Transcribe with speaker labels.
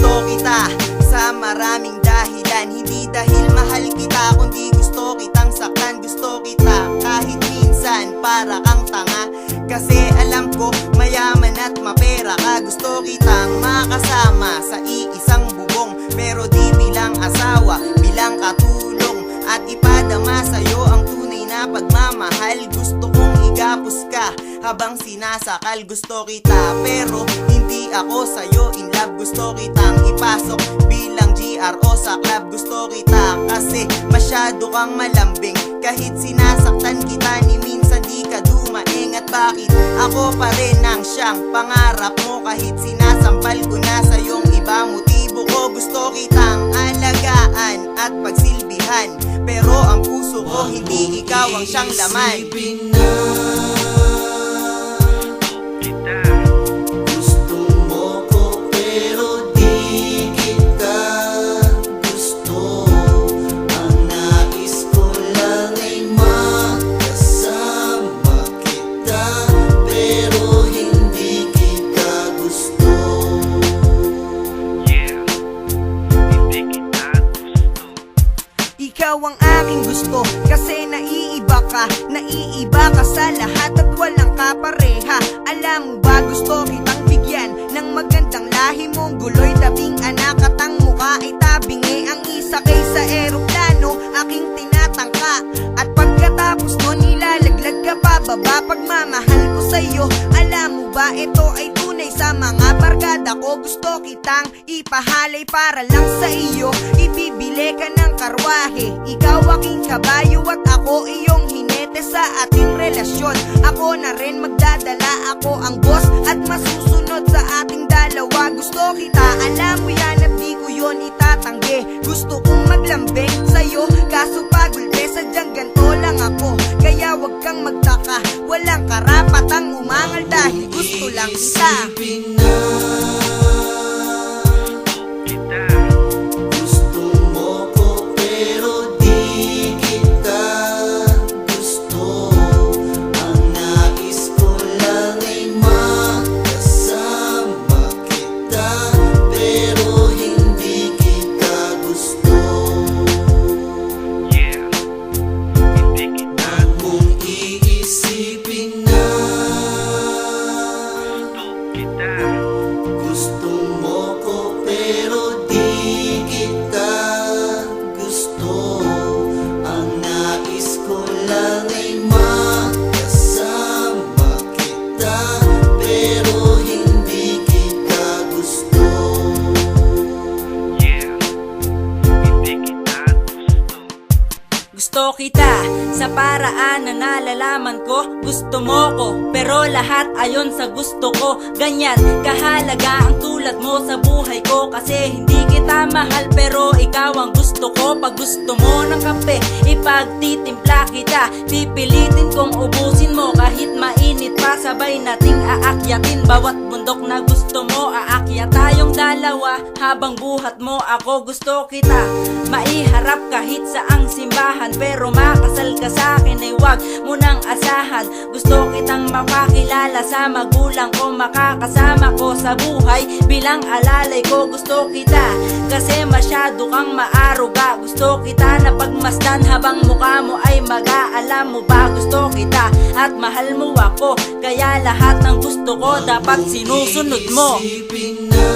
Speaker 1: gusto kita sa maraming dahilan. Hindi dahil mahal kita, kundi gusto kitang saktan. Gusto kita kahit minsan para kang tanga, kasi alam ko mayaman at mapera ka. Gusto kitang makasama sa iisang bubong, pero di bilang asawa, bilang katulong, at ipadama sa'yo ang tunay na pagmamahal. Gusto kong igapos ka habang sinasakal. Gusto kita pero hindi ako sa'yo in love. Gusto kitang ipasok bilang GRO sa club. Gusto kita kasi masyado kang malambing. Kahit sinasaktan kita ni minsan di ka dumaing. At bakit ako pa rin ang siyang pangarap mo, kahit sinasampal ko na sa'yong iba. Motibo ko gusto kitang alagaan at pagsilbihan, pero ang puso ko hindi ikaw ang siyang laman.
Speaker 2: Gusto mo ko pero di kita gusto. Ang nais ko lang ay makasama kita, pero hindi kita gusto.
Speaker 1: Ikaw ang aking gusto kasi naiiba ka sa lahat at walang kapareha. Alam mo ba gusto kitang bigyan ng magandang lahi mong guloy, tabing anak at ang mukha ay tabingi. Ang isa kaysa eroplano aking tinatangka, at pagkatapos nun ilalaglag ka pababa. Pagmamahal ko sa'yo, alam mo ba ito ay tunay sa mga barkada ko. Gusto kitang ipahalay para lang sa iyo, ibibili ka ng karwahe, ikaw aking kabayo at ako iyong hinete sa ating relasyon. Ako na rin magdadala, ako ang boss at masusunod sa ating dalawa. Gusto kita, alam mo yan at di ko yun itatanggi. Gusto kong maglambing sa'yo, kaso pagulpe sadyang ganto lang ako. Kaya wag kang magtaka, walang karapatang umangal dahil gusto lang kita.
Speaker 2: Gusto mo ko pero di kita gusto. Ang nais ko lang ay makasama kita, pero hindi kita gusto. Huwag mong iisipin na gusto mo ko pero di kita gusto. Ang nais ko lang ay makasama kita, pero hindi kita gusto.
Speaker 3: Gusto kita sa paraan na nalalaman ko. Gusto mo ko pero lahat ayon sa gusto ko. Ganyan kahalaga ang tulad mo sa buhay ko, kasi hindi kita mahal pero ikaw ang gusto ko. Pag gusto mo ng kape, ipagtitimpla kita. Pipilitin kong ubusin mo kahit mainit pa. Sabay nating aakyatin bawat bundok na gusto mo. Aakyat tayong dalawa habang buhat mo ako. Gusto kita maiharap kahit saang simbahan, pero makasal ka sa akin ay wag mo nang asahan. Gusto kitang mapakilala sa magulang ko, makakasama ko sa buhay bilang alalay ko. Gusto kita kasi masyado kang maaruga. Gusto kita na pagmasdan habang mukha mo ay maga. Alam mo ba gusto kita at mahal mo ako, kaya lahat ng gusto ko dapat sinusunod mo.
Speaker 2: Isipin na